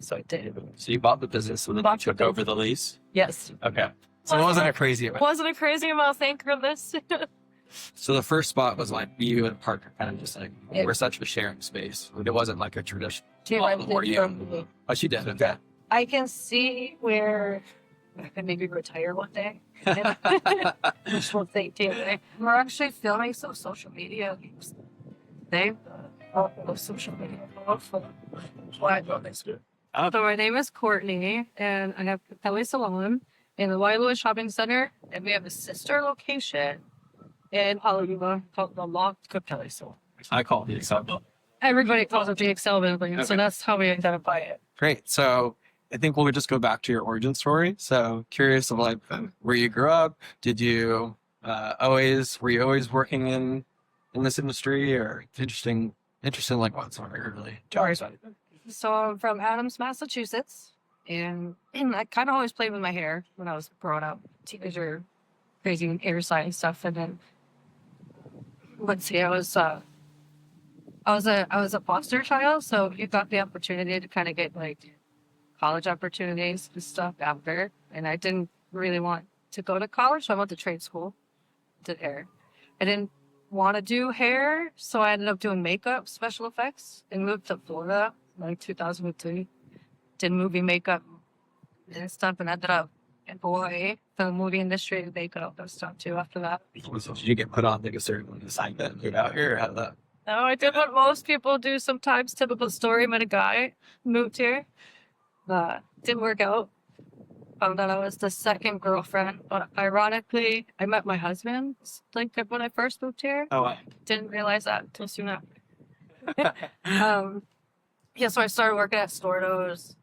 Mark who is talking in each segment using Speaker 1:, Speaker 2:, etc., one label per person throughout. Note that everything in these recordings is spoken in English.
Speaker 1: So I did.
Speaker 2: So you bought the business and then you took over the lease?
Speaker 1: Yes.
Speaker 2: Okay. So it wasn't a crazy amount.
Speaker 1: Wasn't a crazy amount, thank goodness.
Speaker 2: So the first spot was like you and a partner kind of just like,
Speaker 1: Yeah.
Speaker 2: we're such a sharing space. It wasn't like a traditional
Speaker 1: She
Speaker 2: model
Speaker 1: rented
Speaker 2: where you.
Speaker 1: from me.
Speaker 2: Oh, she did. Okay.
Speaker 1: I can see where I can maybe retire one day. Wishful thinking. We're actually filming some social media. They social media. Why don't they do? So my name is Courtney, and I have Capelli Salon in the Waialua Shopping Center, and we have a sister location in Haleiwa called the Loft Capelli Salon.
Speaker 2: I call it the Excel.
Speaker 1: Everybody calls it the Excel building, so that's how we identify it.
Speaker 2: Great. So I think we'll just go back to your origin story. So curious of like where you grew up. Did you were you always working in this industry, or interesting like what's on your really jobs?
Speaker 1: So I'm from Adams, Massachusetts, and I kind of always played with my hair when I was growing up, teenager, crazy hair science stuff. And then, let's see, I was a foster child, so you got the opportunity to kind of get like college opportunities and stuff after. And I didn't really want to go to college, so I went to trade school, did hair. I didn't want to do hair, so I ended up doing makeup, special effects, and moved to Florida like 2003. Did movie makeup and stuff, and ended up in Hawaii, the movie industry, and makeup and stuff too after that.
Speaker 2: So did you get put on like a certain assignment and move out here, or how did that?
Speaker 1: No, I did what most people do sometimes, typical story. Met a guy, moved here. Didn't work out. Found out I was the second girlfriend, but ironically, I met my husband like when I first moved here.
Speaker 2: Oh, wow.
Speaker 1: Didn't realize that until soon after. Yeah, so I started working at Stordos.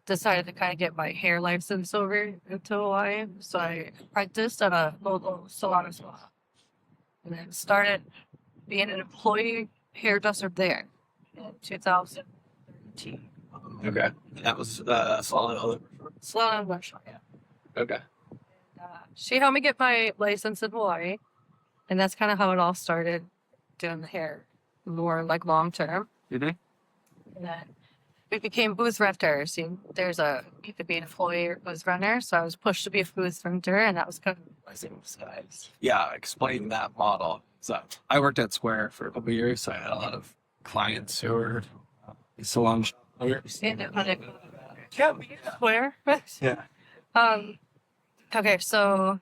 Speaker 1: Decided to kind of get my hair license over into Hawaii. So I practiced at a local salon as well. And then started being an employee hairdresser there in 2013.
Speaker 2: Okay. That was solid.
Speaker 1: Salon in Washington, yeah.
Speaker 2: Okay.
Speaker 1: She helped me get my license in Hawaii. And that's kind of how it all started, doing the hair more like long term.
Speaker 2: Mm-hmm.
Speaker 1: And then we became booth renters. You could be an employee or booth renter. So I was pushed to be a booth renter, and that was kind of
Speaker 2: Yeah, explain that model. So I worked at Square for a couple of years, so I had a lot of clients who were salon owners.
Speaker 1: independent. Yeah, where?
Speaker 2: Yeah.
Speaker 1: Okay, so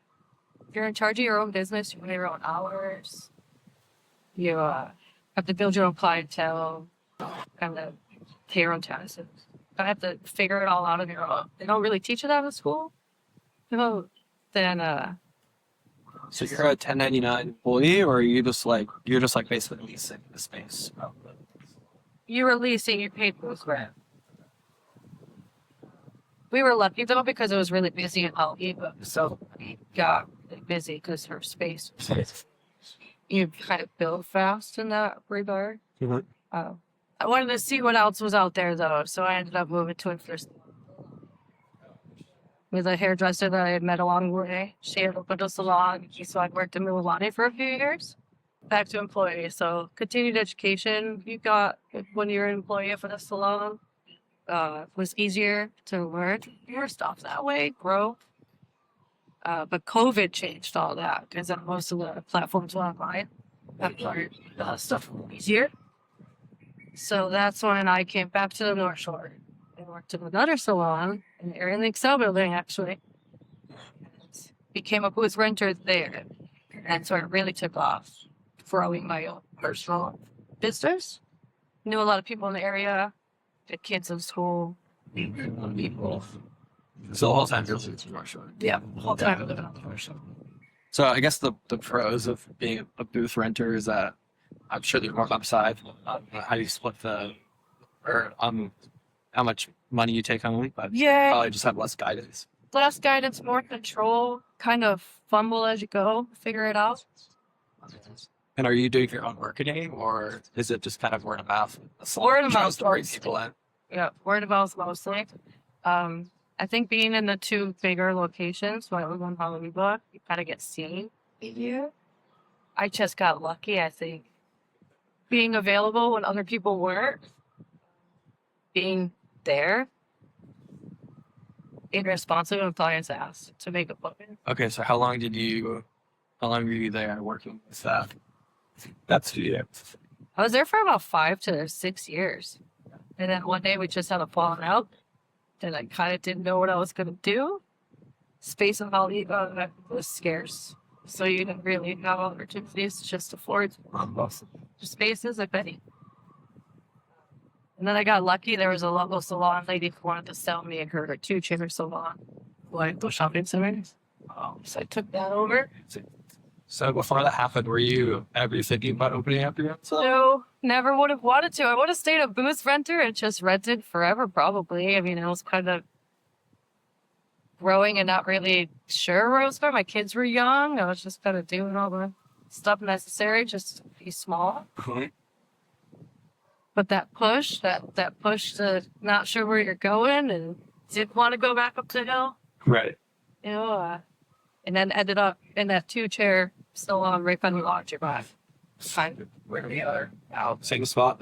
Speaker 1: you're in charge of your own business. You pay your own hours. You have to build your own clientele, kind of pay your own taxes. I have to figure it all out on your own. They don't really teach you that in school. Then
Speaker 2: So you're a 1099 employee, or are you just like basically leasing the space?
Speaker 1: you were leasing, you paid booth rent. We were lucky though because it was really busy in Haleiwa, so we got really busy because her space. You kind of build fast in that regard.
Speaker 2: Mm-hmm.
Speaker 1: I wanted to see what else was out there though, so I ended up moving to it first with a hairdresser that I had met along the way. She had opened a salon, so I worked in Mililani for a few years. Back to employee, so continued education. You got when you're an employee for the salon. Was easier to learn more stuff that way, grow. But COVID changed all that because most of the platforms were online. That made stuff easier. So that's when I came back to the North Shore and worked in another salon in the Excel building, actually. Became a booth renter there. And so it really took off, growing my own personal business. Knew a lot of people in the area. The kids in school, people.
Speaker 2: So the whole time you're living in North Shore.
Speaker 1: Yeah, the whole time living on the North Shore.
Speaker 2: So I guess the pros of being a booth renter is that I'm sure there's more upside on how you split how much money you take home, but
Speaker 1: Yeah,
Speaker 2: probably just have less guidance.
Speaker 1: less guidance, more control, kind of fumble as you go, figure it out.
Speaker 2: And are you doing your own marketing, or is it just kind of word of mouth?
Speaker 1: Word of mouth
Speaker 2: stories
Speaker 1: mostly.
Speaker 2: people in.
Speaker 1: Yeah, word of mouth mostly. I think being in the two bigger locations, Waialua and Haleiwa, you kind of get seen easier. I just got lucky, I think. Being available when other people weren't. Being there, irresponsible when clients asked to make appointments.
Speaker 2: Okay, so how long were you there working with that studio?
Speaker 1: I was there for about 5 to 6 years. And then one day we just had a falling out. And I kind of didn't know what I was going to do. Space in Haleiwa was scarce. So you didn't really have opportunities to just afford spaces, if any. And then I got lucky. There was a local salon lady who wanted to sell me her 2-chair salon, like the shopping center. So I took that over.
Speaker 2: So before that happened, were you ever thinking about opening up your own salon?
Speaker 1: No, never would have wanted to. I would have stayed a booth renter and just rented forever, probably. I mean, I was kind of growing and not really sure where I was going. My kids were young. I was just kind of doing all the stuff necessary just to be small. But that push to not sure where you're going and didn't want to go back up the hill,
Speaker 2: Right.
Speaker 1: you know, and then ended up in that 2-chair salon right by the laundry mat. Kind of where we are now.
Speaker 2: Same spot.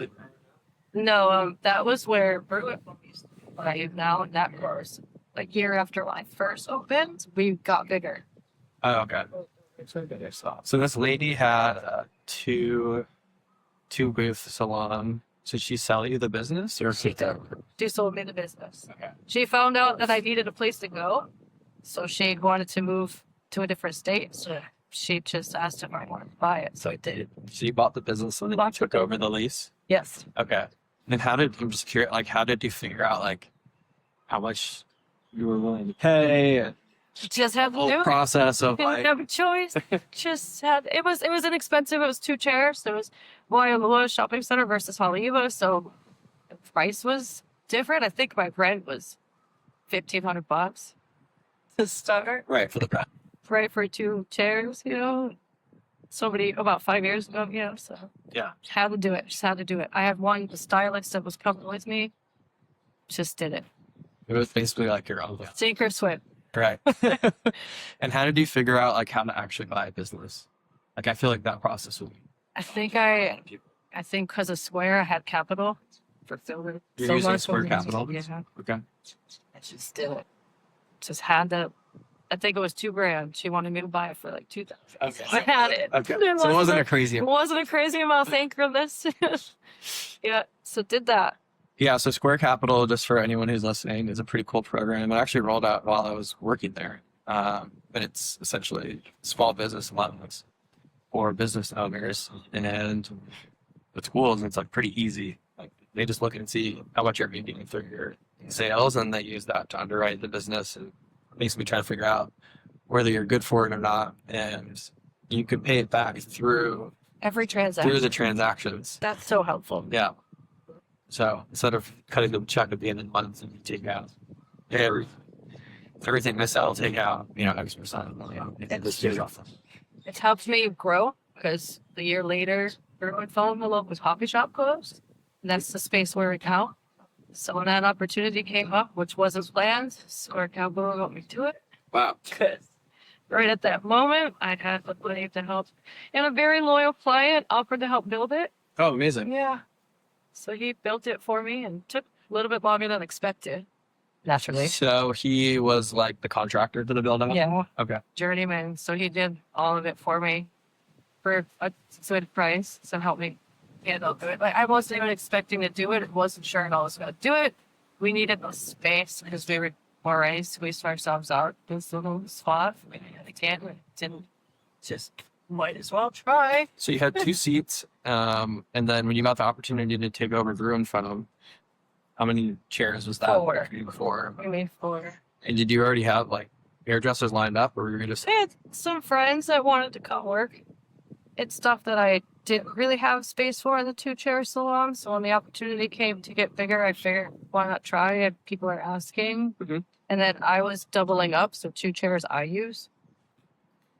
Speaker 1: No, that was where Bruin used to be live now, and that course, like year after I first opened, we got bigger.
Speaker 2: Oh, okay. So this lady had a two booth salon. Did she sell you the business, or
Speaker 1: She sold me the business.
Speaker 2: Okay.
Speaker 1: She found out that I needed a place to go, so she wanted to move to a different state. So she just asked if I wanted to buy it, so I did.
Speaker 2: So you bought the business and then you took over the lease.
Speaker 1: Yes.
Speaker 2: Okay. And I'm just curious, like, how did you figure out, like, how much you were willing to pay? And
Speaker 1: Just had
Speaker 2: the
Speaker 1: to do
Speaker 2: whole
Speaker 1: it.
Speaker 2: process of,
Speaker 1: Didn't
Speaker 2: like,
Speaker 1: have a choice. Just had it was inexpensive. It was 2 chairs. There was Waialua shopping center versus Haleiwa, so the price was different. I think my rent was $1,500 to start.
Speaker 2: right, for the price.
Speaker 1: Right for 2 chairs, you know. About 5 years ago, you know. So
Speaker 2: Yeah.
Speaker 1: had to do it. Just had to do it. I had one stylist that was coming with me. Just did it.
Speaker 2: It was basically like your own.
Speaker 1: Sink or swim.
Speaker 2: Right. And how did you figure out, like, how to actually buy a business? Like, I feel like that process would be.
Speaker 1: I think because of Square, I had capital for filming.
Speaker 2: You're
Speaker 1: so
Speaker 2: using
Speaker 1: much
Speaker 2: Square
Speaker 1: for-
Speaker 2: Capital?
Speaker 1: Yeah,
Speaker 2: Okay.
Speaker 1: I just did it. Just had to. I think it was $2,000. She wanted me to buy it for like $2,000.
Speaker 2: Okay.
Speaker 1: I had it.
Speaker 2: Okay. So it wasn't a crazy.
Speaker 1: It wasn't a crazy amount. Thank goodness. Yeah. So did that.
Speaker 2: Yeah, so Square Capital, just for anyone who's listening, is a pretty cool program. It actually rolled out while I was working there. But it's essentially small business loans for business owners. And what's cool is it's like pretty easy. Like, they just look and see how much you're making through your sales, and they use that to underwrite the business and basically try to figure out whether you're good for it or not. And you can pay it back through
Speaker 1: Every transaction.
Speaker 2: the transactions.
Speaker 1: That's so helpful.
Speaker 2: Yeah. So instead of cutting the check at the end of the month, and you take out everything they sell, take out, X%.
Speaker 1: It's helped me grow because the year later, Bruin phone the local coffee shop closed. And that's the space where we're now. So when that opportunity came up, which wasn't planned, Square Capital got me to it.
Speaker 2: Wow.
Speaker 1: Because right at that moment, I had the money to help. And a very loyal client offered to help build it.
Speaker 2: Oh, amazing.
Speaker 1: Yeah. So he built it for me and took a little bit longer than expected. Naturally.
Speaker 2: So he was like the contractor to the build out?
Speaker 1: Yeah.
Speaker 2: Okay.
Speaker 1: Journeyman. So he did all of it for me for a good price. So helped me handle it. Like, I wasn't even expecting to do it. I wasn't sure I was going to do it. We needed the space because we were already squeezed ourselves out. This little spot. We didn't just might as well try.
Speaker 2: So you had 2 seats, and then when you got the opportunity to take over Bruin Phone, how many chairs was that?
Speaker 1: 4.
Speaker 2: 4.
Speaker 1: I mean, 4.
Speaker 2: And did you already have, like, hairdressers lined up, or were you just...
Speaker 1: I had some friends that wanted to come work. It's stuff that I didn't really have space for in the 2-chair salon. So when the opportunity came to get bigger, I figured, why not try? And people are asking.
Speaker 2: Mhm.
Speaker 1: And then I was doubling up. So 2 chairs I use.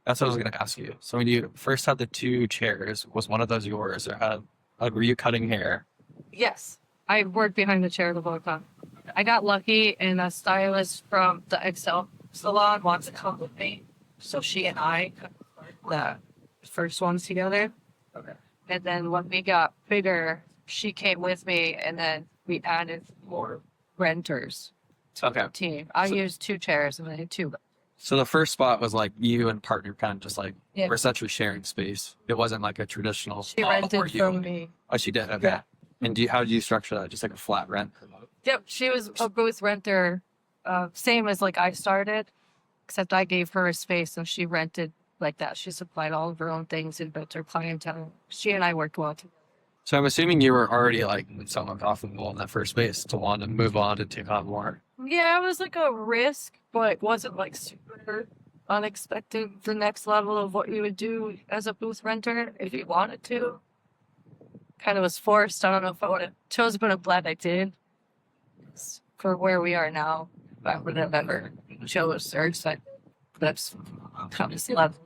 Speaker 2: That's what I was going to ask you. So when you first had the 2 chairs, was one of those yours, or were you cutting hair?
Speaker 1: Yes. I worked behind the chair the whole time. I got lucky, and a stylist from the Excel salon wants to come with me. So she and I cut the first ones together.
Speaker 2: Okay.
Speaker 1: And then when we got bigger, she came with me, and then we added more renters to
Speaker 2: Okay.
Speaker 1: the team. I
Speaker 2: So-
Speaker 1: used 2 chairs and I had 2.
Speaker 2: So the first spot was like you and partner kind of just like
Speaker 1: Yeah.
Speaker 2: were essentially sharing space. It wasn't like a traditional
Speaker 1: She
Speaker 2: spot where
Speaker 1: rented
Speaker 2: you-
Speaker 1: from me.
Speaker 2: Oh, she did. Okay.
Speaker 1: Yeah.
Speaker 2: And how did you structure that? Just like a flat rent?
Speaker 1: Yep, she was a booth renter, same as like I started, except I gave her a space and she rented like that. She supplied all of her own things and built her clientele. She and I worked well together.
Speaker 2: So I'm assuming you were already like somewhat comfortable in that first space to want to move on and take on more.
Speaker 1: Yeah, it was like a risk, but it wasn't like super unexpected. The next level of what you would do as a booth renter if you wanted to. Kind of was forced. I don't know if I would have chosen, but I'm glad I did. For where we are now, I would have ever chose or decided. That's kind of level.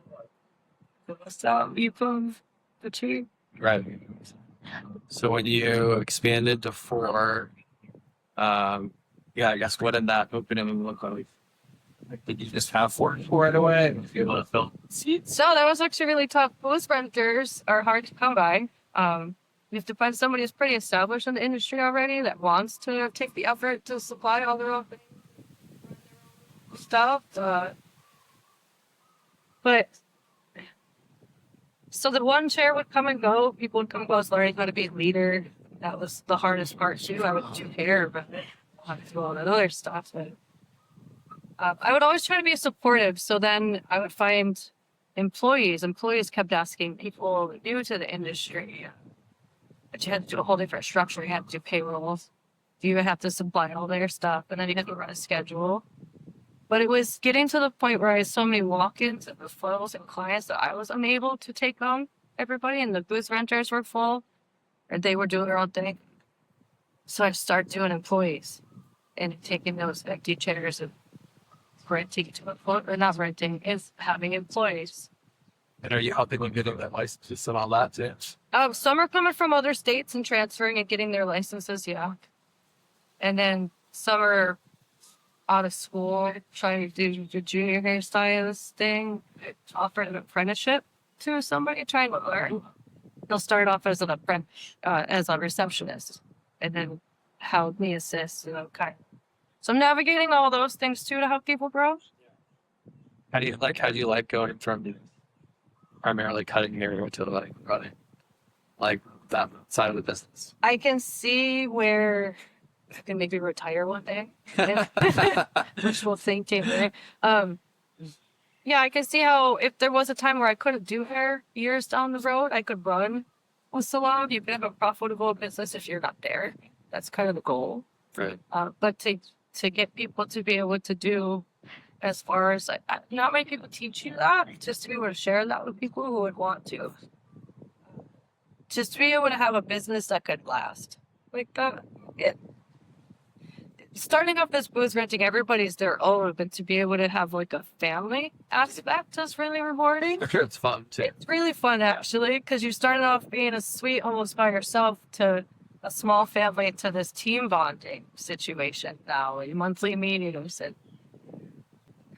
Speaker 1: You from the tree.
Speaker 2: Right. So when you expanded to 4, yeah, I guess what did that opening look like? Like, did you just have 4 right away? And be able to fill seats?
Speaker 1: So that was actually really tough. Booth renters are hard to come by. You have to find somebody who's pretty established in the industry already that wants to take the effort to supply all their own stuff. But so the one chair would come and go. People would come and go. I was learning how to be a leader. That was the hardest part too. I would do hair, but I had to do all that other stuff. But I would always try to be supportive. So then I would find employees. Employees kept asking people new to the industry. But you had to do a whole different structure. You had to do payrolls. You would have to supply all their stuff, and then you had to run a schedule. But it was getting to the point where I had so many walk-ins and referrals and clients that I was unable to take on everybody, and the booth renters were full, or they were doing their own thing. So I started doing employees and taking those empty chairs and renting to or not renting, is having employees.
Speaker 2: And are you helping them getting their licenses and all that too?
Speaker 1: Some are coming from other states and transferring and getting their licenses, yeah. And then some are out of school trying to do the junior hairstylist thing, offer an apprenticeship to somebody trying to learn. They'll start off as an as a receptionist, and then help me assist, kind of. So I'm navigating all those things too to help people grow.
Speaker 2: How do you like going from primarily cutting hair to like running like that side of the business?
Speaker 1: I can see where I can maybe retire one day. Wishful thinking, right? Yeah, I can see how if there was a time where I couldn't do hair years down the road, I could run a salon. You can have a profitable business if you're not there. That's kind of the goal.
Speaker 2: Right.
Speaker 1: But to get people to be able to do, as far as not many people teach you that, just to be able to share that with people who would want to. Just to be able to have a business that could last. Like that. Starting off as booth renting, everybody's their own, but to be able to have like a family aspect is really rewarding.
Speaker 2: It's fun too.
Speaker 1: It's really fun actually, because you started off being a suite almost by yourself to a small family to this team bonding situation now, monthly meetings and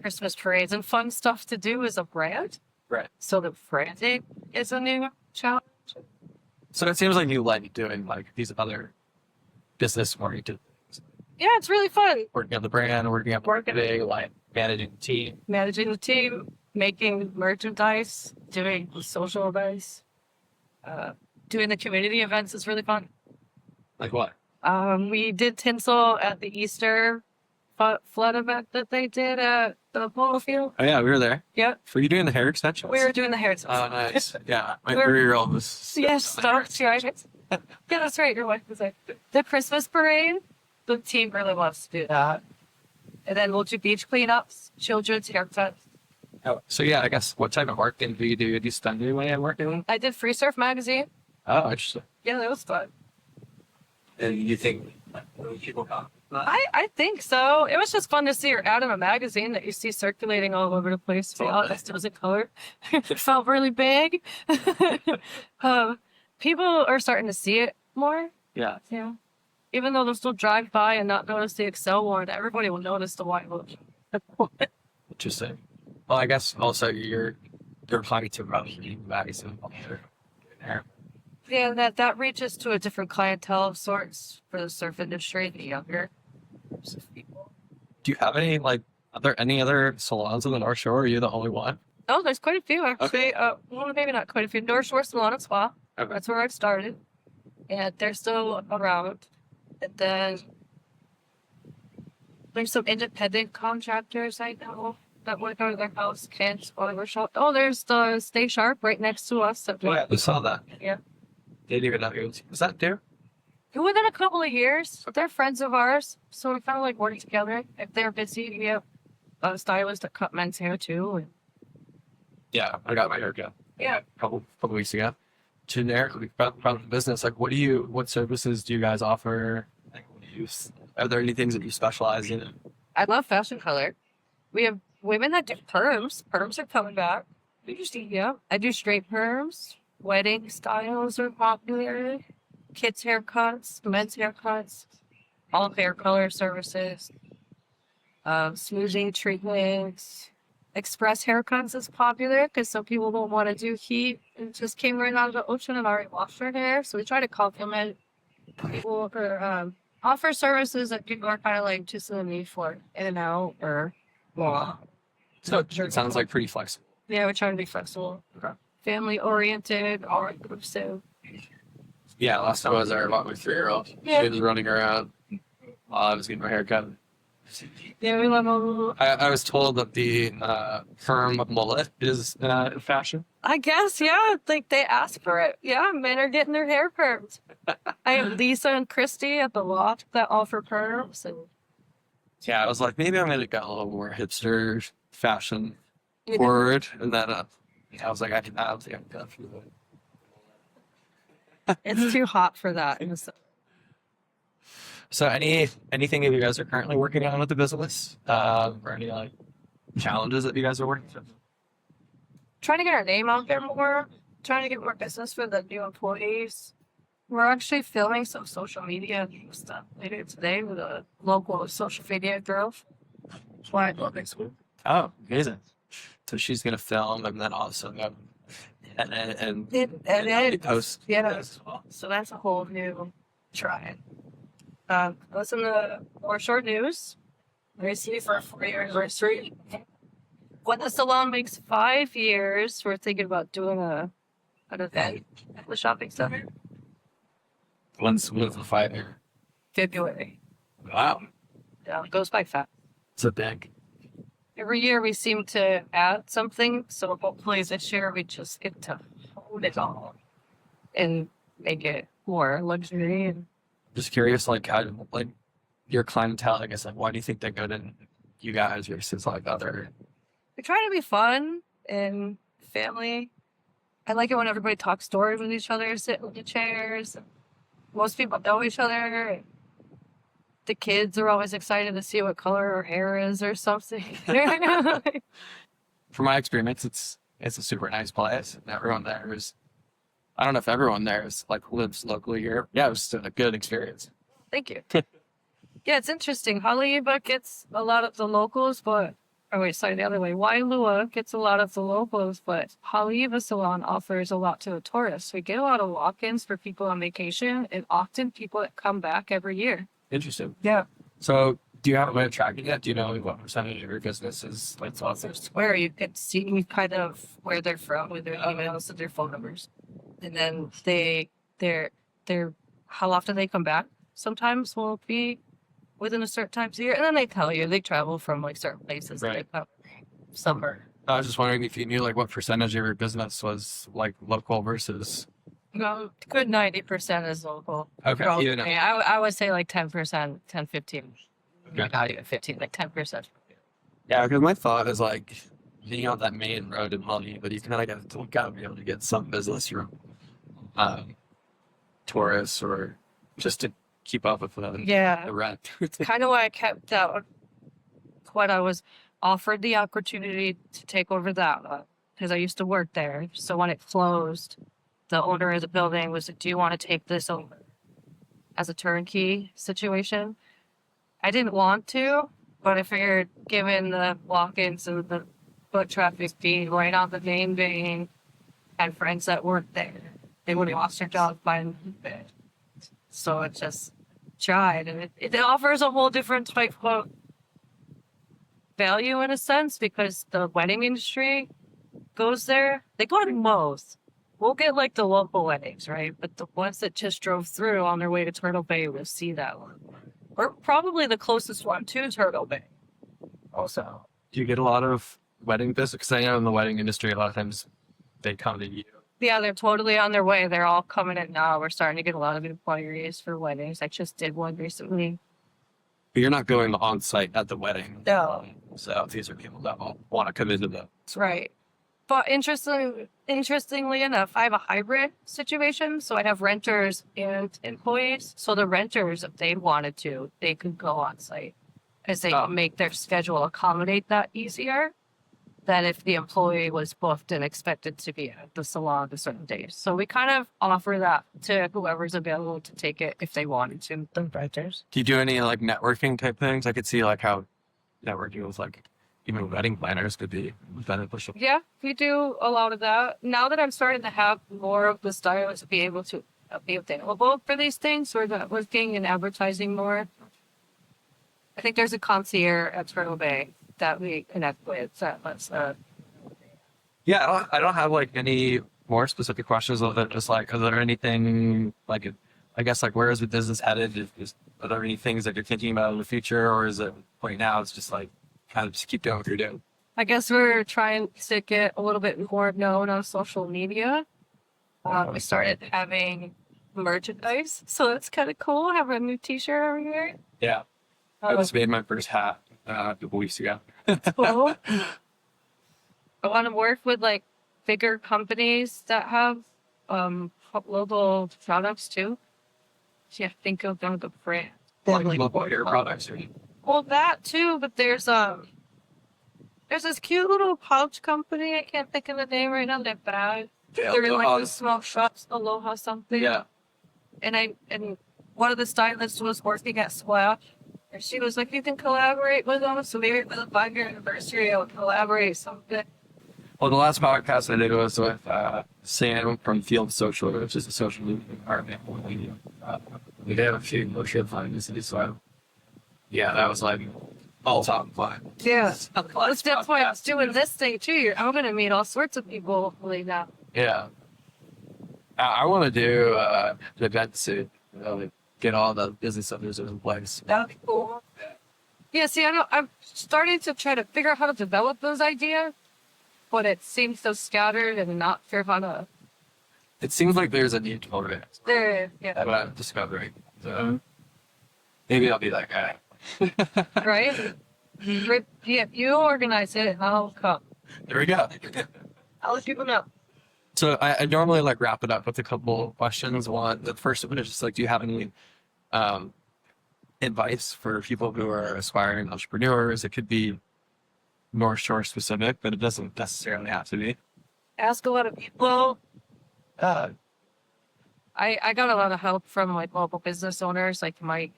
Speaker 1: Christmas parades and fun stuff to do as a brand.
Speaker 2: Right.
Speaker 1: So the branding is a new challenge.
Speaker 2: So it seems like you like doing like these other business oriented things.
Speaker 1: Yeah, it's really fun.
Speaker 2: Working on the brand, working on marketing, like managing the team.
Speaker 1: Managing the team, making merchandise, doing the social events, doing the community events is really fun.
Speaker 2: Like what?
Speaker 1: We did tinsel at the Easter flood event that they did at the polo field.
Speaker 2: Oh yeah, we were there.
Speaker 1: Yep.
Speaker 2: Were you doing the hair extensions?
Speaker 1: We were doing the hair.
Speaker 2: Oh nice. Yeah. My
Speaker 1: We're-
Speaker 2: 3-year-old was
Speaker 1: Yes, that's right. Yeah, that's right. Your wife was like the Christmas parade. The team really loves to do that. And then we'll do beach cleanups, children's haircuts.
Speaker 2: Oh, so yeah, I guess what type of marketing do you do? Do you spend any money on marketing?
Speaker 1: I did Free Surf magazine.
Speaker 2: Oh, interesting.
Speaker 1: Yeah, that was fun.
Speaker 2: And you think people come?
Speaker 1: I think so. It was just fun to see your ad in a magazine that you see circulating all over the place. To be honest, it was in color. It felt really big. People are starting to see it more.
Speaker 2: Yeah.
Speaker 1: Yeah. Even though they'll still drive by and not notice the Excel one, everybody will notice the Waialua.
Speaker 2: Interesting. Well, I guess also you're applying to probably magazine there.
Speaker 1: Yeah, that reaches to a different clientele of sorts for the surf industry, the younger. types of people.
Speaker 2: Do you have any are there any other salons on the North Shore? Or are you the only one?
Speaker 1: Oh, there's quite a few actually. Well, maybe not quite a few. North Shore Salon and Spa.
Speaker 2: Okay.
Speaker 1: That's where I started, and they're still around. And then there's some independent contractors I know that work out of their house, can't whatever shop. Oh, there's the Stay Sharp right next to us.
Speaker 2: Oh, yeah, I saw that.
Speaker 1: Yeah.
Speaker 2: Didn't even know was that new?
Speaker 1: Within a couple of years, they're friends of ours, so we kind of like work together. If they're busy, we have a stylist that cut men's hair too. And
Speaker 2: Yeah, I got my haircut.
Speaker 1: Yeah.
Speaker 2: A couple weeks ago. Generically about the business, what services do you guys offer? Are there any things that you specialize in?
Speaker 1: I love fashion color. We have women that do perms. Perms are coming back. Yeah. I do straight perms. Wedding styles are popular. Kids' haircuts, men's haircuts, all hair color services, smoothing treatments. Express haircuts is popular because some people don't want to do heat. It just came right out of the ocean and already washed their hair. So we try to compliment people or offer services that people are kind of like just in the need for in and out or blah.
Speaker 2: So it sounds like pretty flexible.
Speaker 1: Yeah, we're trying to be flexible.
Speaker 2: Okay.
Speaker 1: Family oriented, all inclusive.
Speaker 2: Yeah, last time I was there, I bought my 3-year-old.
Speaker 1: Yeah.
Speaker 2: She was running around while I was getting my haircut.
Speaker 1: Yeah, we love all.
Speaker 2: I was told that the perm mullet is fashion.
Speaker 1: I guess, yeah. Like they ask for it. Yeah, men are getting their hair perms. I have Lisa and Christy at the Loft that offer perms. And
Speaker 2: Yeah, I was like, maybe I'm gonna go a little more hipster fashion forward, and then I was like, I don't think I'm good for that.
Speaker 1: it's too hot for that.
Speaker 2: So anything that you guys are currently working on with the business, or any challenges that you guys are working through?
Speaker 1: Trying to get our name out there more. Trying to get more business for the new employees. We're actually filming some social media stuff later today with a local social media girl. Why next week?
Speaker 2: Oh, amazing! So she's gonna film and then also and post.
Speaker 1: Yeah,
Speaker 2: as well.
Speaker 1: so that's a whole new try. Listen to more short news. Recently for our 4-year anniversary. When the salon makes 5 years, we're thinking about doing an event at the shopping center.
Speaker 2: When's the 5-year?
Speaker 1: February.
Speaker 2: Wow,
Speaker 1: Yeah, it goes by fast.
Speaker 2: it's a big.
Speaker 1: Every year we seem to add something, so hopefully this year we just get to hold it all and make it more luxury. And
Speaker 2: Just curious, how your clientele, I guess, why do you think they go to you guys versus other?
Speaker 1: we try to be fun and family. I like it when everybody talks stories with each other, sit in the chairs. Most people know each other. The kids are always excited to see what color her hair is or something.
Speaker 2: From my experience, it's a super nice place. And everyone there is, I don't know if everyone there is lives locally here. Yeah, it was a good experience.
Speaker 1: Thank you. Yeah, it's interesting. Haleiwa gets a lot of the locals, but the other way. Waialua gets a lot of the locals, but Haleiwa Salon offers a lot to the tourists. We get a lot of walk-ins for people on vacation, and often people that come back every year.
Speaker 2: Interesting.
Speaker 1: Yeah.
Speaker 2: So, do you have a way of tracking that? Do you know what percentage of your business is sponsors?
Speaker 1: Where you can see kind of where they're from with their emails and their phone numbers, and then they're how often they come back. Sometimes will be within a certain time of the year, and then they tell you they travel from certain places.
Speaker 2: Right.
Speaker 1: Summer.
Speaker 2: I was just wondering if you knew what percentage of your business was local versus.
Speaker 1: No, good 90% is local.
Speaker 2: Okay, even if-
Speaker 1: I would say 10%, 10, 15.
Speaker 2: Okay.
Speaker 1: Not even 15, 10%.
Speaker 2: Yeah, because my thought is being on that main road in Haleiwa, but you kind of got to be able to get some business from tourists or just to keep up with
Speaker 1: Yeah.
Speaker 2: the rent.
Speaker 1: Kind of why I kept that. What I was offered the opportunity to take over that one because I used to work there. So when it closed, the owner of the building was like, do you want to take this over as a turnkey situation? I didn't want to, but I figured given the walk-ins and the foot traffic being right on the main vein and friends that worked there, they would have lost their job by the bit. So it just tried, and it offers a whole different type of value in a sense because the wedding industry goes there. They go to most. We'll get like the local weddings, right? But the ones that just drove through on their way to Turtle Bay will see that one. We're probably the closest one to Turtle Bay. Also,
Speaker 2: Do you get a lot of wedding business? Because I know in the wedding industry, a lot of times they come to you.
Speaker 1: yeah, they're totally on their way. They're all coming in now. We're starting to get a lot of inquiries for weddings. I just did one recently.
Speaker 2: But you're not going on site at the wedding.
Speaker 1: No,
Speaker 2: So these are people that want to come into the.
Speaker 1: that's right. But interestingly enough, I have a hybrid situation. So I have renters and employees. So the renters, if they wanted to, they could go on site as they
Speaker 2: Oh.
Speaker 1: make their schedule accommodate that easier than if the employee was booked and expected to be at the salon a certain days. So we kind of offer that to whoever's available to take it if they wanted to, the renters.
Speaker 2: Do you do any like networking type things? I could see like how networking with like even wedding planners could be beneficial.
Speaker 1: Yeah, we do a lot of that. Now that I'm starting to have more of the stylists be able to be available for these things, we're looking and advertising more. I think there's a concierge at Turtle Bay that we connect with that lets
Speaker 2: Yeah, I don't have like any more specific questions other than just like, is there anything like, I guess like where is the business headed? Are there any things that you're thinking about in the future, or is it right now it's just like kind of just keep doing what you're doing?
Speaker 1: I guess we're trying to get a little bit more known on social media. We started having merchandise, so that's kind of cool. I have a new T-shirt over here.
Speaker 2: Yeah, I just made my first hat a couple weeks ago.
Speaker 1: Cool. I want to work with like bigger companies that have local products too. Yeah, think of them the brand.
Speaker 2: Like local hair products.
Speaker 1: Well, that too, but there's this cute little pouch company. I can't think of the name right now. They're bad. They're in like the small shops, Aloha something.
Speaker 2: Yeah.
Speaker 1: And one of the stylists was working at Splash. And she was like, you can collaborate with them. So maybe for the 5-year anniversary, I'll collaborate something.
Speaker 2: Well, the last podcast I did was with Sam from Field Social, which is a social media department. We did have a few social finance, so yeah, that was like all time fun.
Speaker 1: Yeah. That's why I was doing this thing too. I'm going to meet all sorts of people hopefully now.
Speaker 2: Yeah. I want to do an event soon. Like, get all the business owners in place.
Speaker 1: That'd be cool. Yeah, see, I'm starting to try to figure out how to develop those ideas, but it seems so scattered and not sure how to.
Speaker 2: It seems like there's a need for it.
Speaker 1: There, yeah.
Speaker 2: That I'm discovering. So maybe I'll be that guy.
Speaker 1: Right? Yeah, you organize it, I'll come.
Speaker 2: There we go.
Speaker 1: I'll let people know.
Speaker 2: So I normally like wrap it up with a couple of questions. The first one is just like, do you have any advice for people who are aspiring entrepreneurs? It could be North Shore specific, but it doesn't necessarily have to be.
Speaker 1: Ask a lot of people. I got a lot of help from like local business owners, like Mike,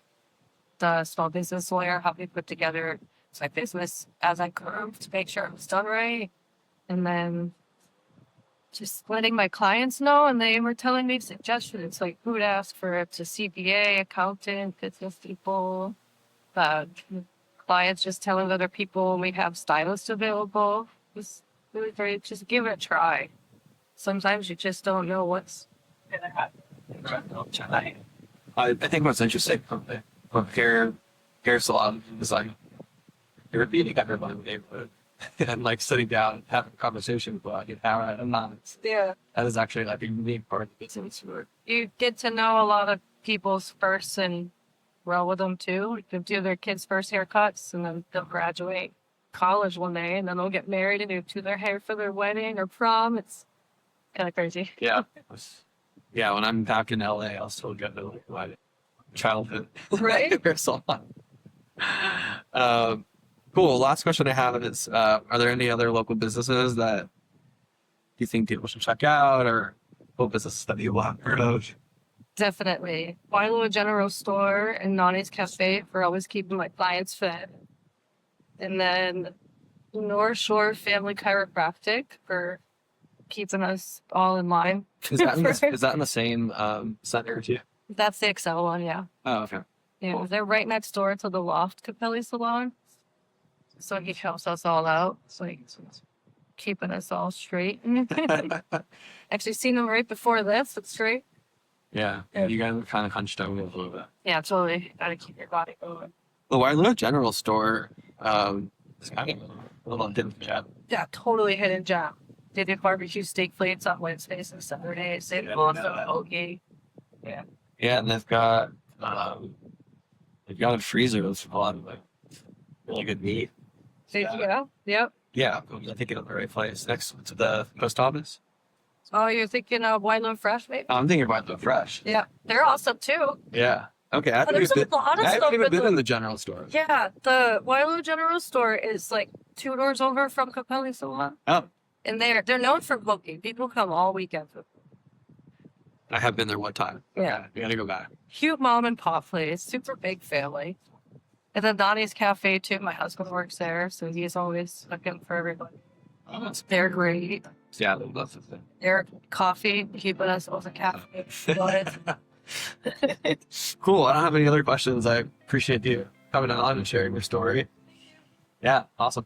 Speaker 1: the small business lawyer, helped me put together my business as I could to make sure it was done right. And then just letting my clients know, and they were telling me suggestions like who to ask for. It's a CPA, accountant, business people, clients just telling other people we have stylists available. Just really very, just give it a try. Sometimes you just don't know what's gonna happen.
Speaker 2: I think what's interesting from hair salon is like you're meeting everyone in the neighborhood and like sitting down and having a conversation with like how I'm not.
Speaker 1: Yeah.
Speaker 2: That is actually like a unique part of the business.
Speaker 1: You get to know a lot of people's first and roll with them too. They do their kids' first haircuts, and then they'll graduate college one day, and then they'll get married and do their hair for their wedding or prom. It's kind of crazy.
Speaker 2: Yeah. Yeah, when I'm back in LA, I'll still go to like my childhood
Speaker 1: Right?
Speaker 2: hair salon. Cool. Last question I have is, are there any other local businesses that you think people should check out, or local businesses that you have heard of?
Speaker 1: Definitely. Waialua General Store and Nani's Cafe for always keeping my clients fed. And then North Shore Family Chiropractic for keeping us all in line.
Speaker 2: Is that in the same center too?
Speaker 1: That's the Excel one, yeah.
Speaker 2: Oh, okay.
Speaker 1: Yeah, they're right next door to the Loft Capelli Salon. So he helps us all out. It's like keeping us all straight. Actually seen him right before this. It's straight.
Speaker 2: Yeah, you guys are kind of hunched over a little bit.
Speaker 1: Yeah, totally. Gotta keep your body going.
Speaker 2: The Waialua General Store is kind of a little hidden gem.
Speaker 1: Yeah, totally hidden gem. They do barbecue steak plates on Wednesdays and Saturdays. They do also hoagie. Yeah.
Speaker 2: Yeah, and they've got a freezer with a lot of like really good meat.
Speaker 1: Yeah. Yep.
Speaker 2: Yeah, I think in the right place next to the post office.
Speaker 1: Oh, you're thinking of Waialua Fresh, maybe?
Speaker 2: I'm thinking about the fresh.
Speaker 1: Yeah, they're awesome too.
Speaker 2: Yeah. Okay. I
Speaker 1: There's a lot of
Speaker 2: I
Speaker 1: stuff
Speaker 2: haven't even
Speaker 1: in
Speaker 2: been
Speaker 1: the-
Speaker 2: in the general store.
Speaker 1: Yeah, the Waialua General Store is like 2 doors over from Capelli Salon.
Speaker 2: Oh,
Speaker 1: And they're known for cooking. People come all weekend for
Speaker 2: I have been there one time.
Speaker 1: Yeah.
Speaker 2: We gotta go back.
Speaker 1: cute mom and pop place, super big family. And then Donnie's Cafe too. My husband works there, so he's always looking for everybody.
Speaker 2: Oh, that's
Speaker 1: They're great.
Speaker 2: yeah, that's the thing.
Speaker 1: Their coffee, keeping us all the cafe. But
Speaker 2: Cool. I don't have any other questions. I appreciate you coming on and sharing your story. Yeah, awesome.